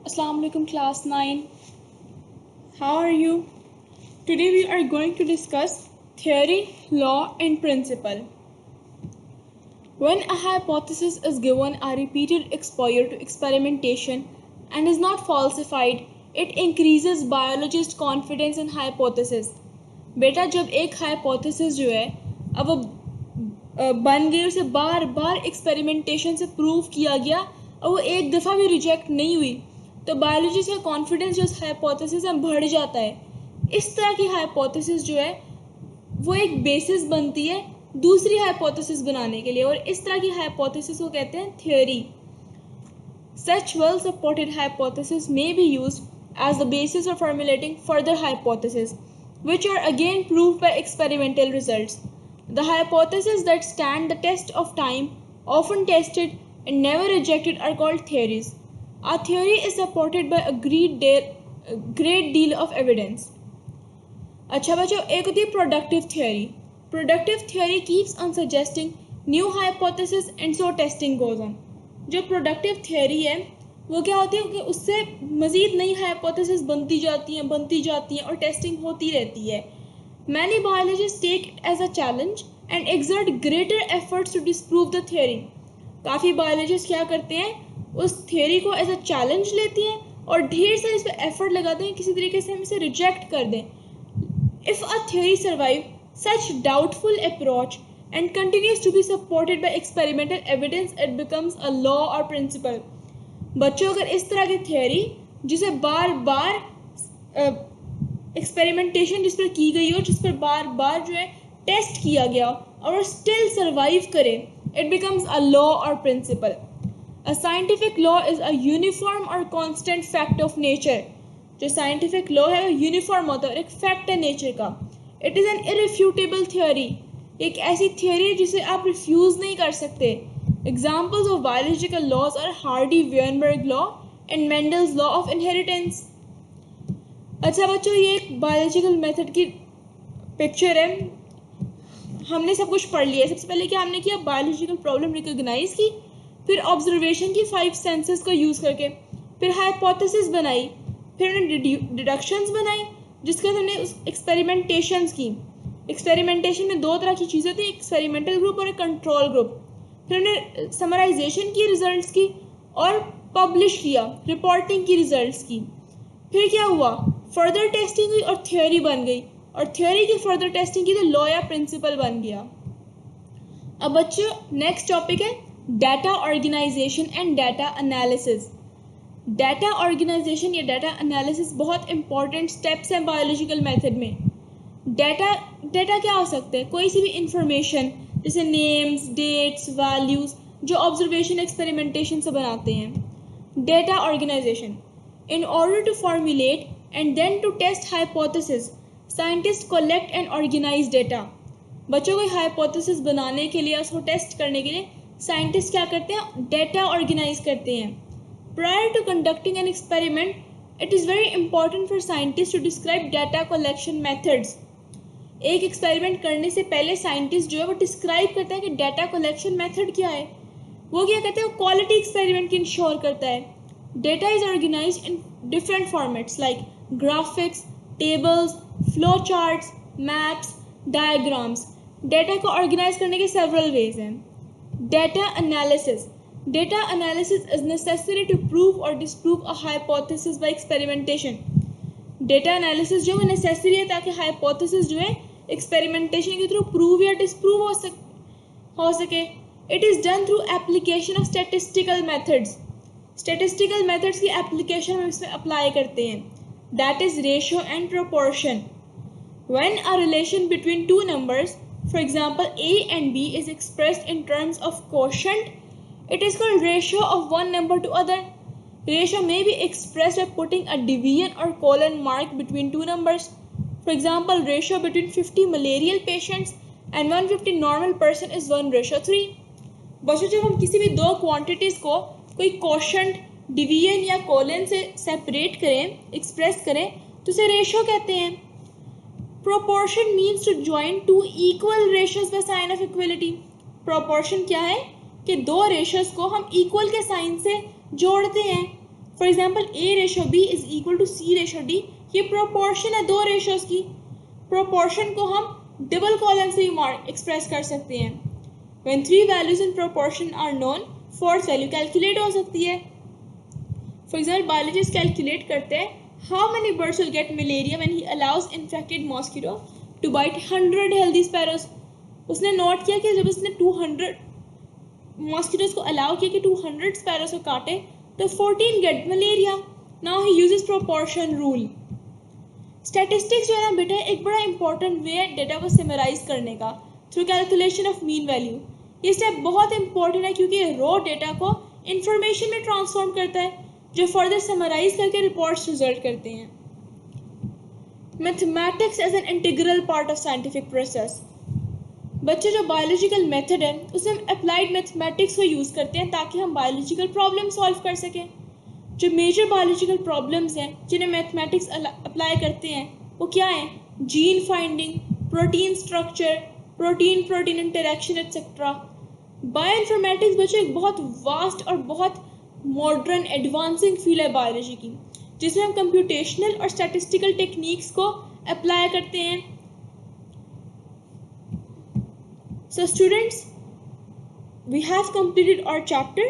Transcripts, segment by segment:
Assalamu alaikum class 9. How are you? Today we are going to discuss theory, law and principle. When a hypothesis is given a repeated exposure to experimentation and is not falsified, it increases biologist confidence in hypothesis. बेटा जब एक hypothesis जो है अब वो बन गई, उसे बार बार एक्सपेरिमेंटेशन से प्रूव किया गया और वो एक दफ़ा भी रिजेक्ट नहीं हुई, तो बायोलॉजिस्ट का कॉन्फिडेंस जो उस हाइपोथेसिस में बढ़ जाता है. इस तरह की हाइपोथेसिस जो है वो एक बेसिस बनती है दूसरी हाइपोथेसिस बनाने के लिए, और इस तरह की हाइपोथेसिस को कहते हैं theory. Such well supported hypotheses may be used as the basis of formulating further hypotheses, which are again proved by experimental results. The hypotheses that stand the test of time, often tested and never rejected, are called theories. A theory is supported by a great deal of evidence. अच्छा बच्चों, एक होती है productive theory. Productive theory keeps on suggesting new hypothesis and so testing goes on. जो productive theory है वो क्या होती है कि उससे मज़ीद नई हाइपोथेसिस बनती जाती हैं और टेस्टिंग होती रहती है. Many biologists take it as a challenge and exert greater efforts to disprove the theory. काफ़ी बायोलॉजिस्ट क्या करते हैं, उस थ्योरी को एज अ चैलेंज लेती हैं और ढेर सारे इस पर एफर्ट लगाते हैं किसी तरीके से हम इसे रिजेक्ट कर दें. If a theory survives such doubtful approach and continues to be supported by experimental evidence, it becomes a law or principle. बच्चों, अगर इस तरह की थ्योरी जिसे बार बार एक्सपेरिमेंटेशन जिस पर की गई हो, जिस पर बार बार जो है टेस्ट किया गया और स्टिल सर्वाइव करे, इट बिकम्स अ लॉ और principle. A scientific law is a uniform और कांस्टेंट फैक्ट ऑफ नेचर. जो साइंटिफिक लॉ है वो यूनिफॉर्म होता है और एक फैक्ट है नेचर का. It is an irrefutable theory. एक ऐसी थ्योरी है जिसे आप रिफ्यूज़ नहीं कर सकते. Examples of biological laws are Hardy Weinberg law and Mendel's law of inheritance. अच्छा बच्चों, ये एक बायोलॉजिकल मेथड की पिक्चर है. हमने सब कुछ पढ़ लिया. सबसे पहले क्या हमने किया, बायोलॉजिकल प्रॉब्लम रिकॉग्नाइज की, फिर ऑब्जर्वेशन की 5 सेंसेस को यूज़ करके, फिर हाइपोथेसिस बनाई, फिर हमने डिडक्शंस बनाई, जिसके बाद हमने उस एक्सपेरिमेंटेशंस की. एक्सपेरिमेंटेशन में 2 तरह की चीज़ें थी, एक्सपेरिमेंटल ग्रुप और एक कंट्रोल ग्रुप. फिर हमने समराइजेशन की रिजल्ट्स की और पब्लिश किया, रिपोर्टिंग की रिजल्ट्स की. फिर क्या हुआ, फर्दर टेस्टिंग हुई और थ्योरी बन गई, और थ्योरी की फर्दर टेस्टिंग की तो लॉ या प्रिंसिपल बन गया. अब बच्चों नेक्स्ट टॉपिक है data organization and data analysis. Data organization या डाटा एनालिसिस बहुत इंपॉर्टेंट स्टेप्स हैं बायोलॉजिकल मेथड में. डाटा क्या हो सकते हैं, कोई सी भी इंफॉर्मेशन जैसे नेम्स, डेट्स, वैल्यूज़ जो ऑब्जर्वेशन एक्सपेरिमेंटेशन से बनाते हैं. डाटा ऑर्गेनाइजेशन. In order to formulate and then to test hypothesis, scientists collect and organize data. बच्चों को hypothesis बनाने के लिए, उसको टेस्ट करने के लिए साइंटिस्ट क्या करते हैं, डेटा ऑर्गेनाइज करते हैं. Prior to conducting an experiment, it is very important for scientists to describe data collection methods. एक एक्सपेरिमेंट करने से पहले साइंटिस्ट जो है वो डिस्क्राइब करता है कि डाटा कलेक्शन मेथड क्या है. वो क्या कहते हैं, वो क्वालिटी एक्सपेरिमेंट की इंश्योर करता है. Data is organized in different formats like graphics, tables, flowcharts, maps, diagrams. Data को organize करने के several ways हैं. Data analysis. Data analysis is necessary to prove or disprove a hypothesis by experimentation. Data analysis जो है necessary है ताकि hypothesis जो है experimentation के through prove या disprove हो सके. It is done through application of statistical methods. Statistical methods की एप्लीकेशन हम इसमें अप्लाई करते हैं. That is ratio and proportion. When a relation between 2 numbers, for example a and b, is expressed in terms of quotient, it is called ratio of one number to other. Ratio may be expressed by putting a division or colon mark between 2 numbers. For example, ratio between 50 malarial patients and 150 normal person is 1:3. बच्चों, जब हम किसी भी 2 quantities को कोई quotient, division या colon से separate करें, एक्सप्रेस करें, तो उसे रेशो कहते हैं. Proportion means to join 2 equal ratios by sign of equality. Proportion क्या है कि 2 रेशियोज को हम इक्वल के साइन से जोड़ते हैं. For example A/B is equal to C/D, ये प्रोपोर्शन है दो रेशोज की। प्रोपोर्शन को हम डबल कॉलम से भी एक्सप्रेस कर सकते हैं। When 3 values in proportion are known, fourth value calculate हो सकती है। फॉर एग्जाम्पल बायोलॉजिस्ट कैलकुलेट करते हैं how many birds will get malaria when he allows infected mosquito to bite 100 healthy sparrows. उसने नोट किया कि जब उसने 200 मॉस्किटोज को अलाउ किया कि 200 स्पैरोज को काटे तो 14 get malaria. Now he uses proportion rule. Statistics जो है ना बेटा एक बड़ा इंपॉर्टेंट वे है डेटा को समराइज करने का through calculation of mean value. ये स्टेप बहुत इंपॉर्टेंट है क्योंकि ये रॉ डेटा को इंफॉर्मेशन में ट्रांसफॉर्म करता है जो फर्दर समराइज करके रिपोर्ट्स रिजल्ट करते हैं। Mathematics as an integral part of scientific process. बच्चे जो बायोलॉजिकल मेथड है उसमें हम अप्लाइड मैथमेटिक्स को यूज़ करते हैं ताकि हम बायोलॉजिकल प्रॉब्लम सॉल्व कर सकें। जो मेजर बायोलॉजिकल प्रॉब्लम्स हैं जिन्हें मैथमेटिक्स अप्लाई करते हैं वो क्या हैं? Gene finding, protein structure, protein protein interaction etcetera. Bio informatics बच्चों एक बहुत वास्ट और बहुत मॉडर्न एडवांसिंग फील्ड है बायोलॉजी की, जिसमें हम कंप्यूटेशनल और स्टैटिस्टिकल टेक्निक्स को अप्लाई करते हैं। So students, we have completed our chapter.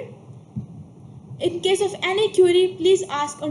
In case of any query, please ask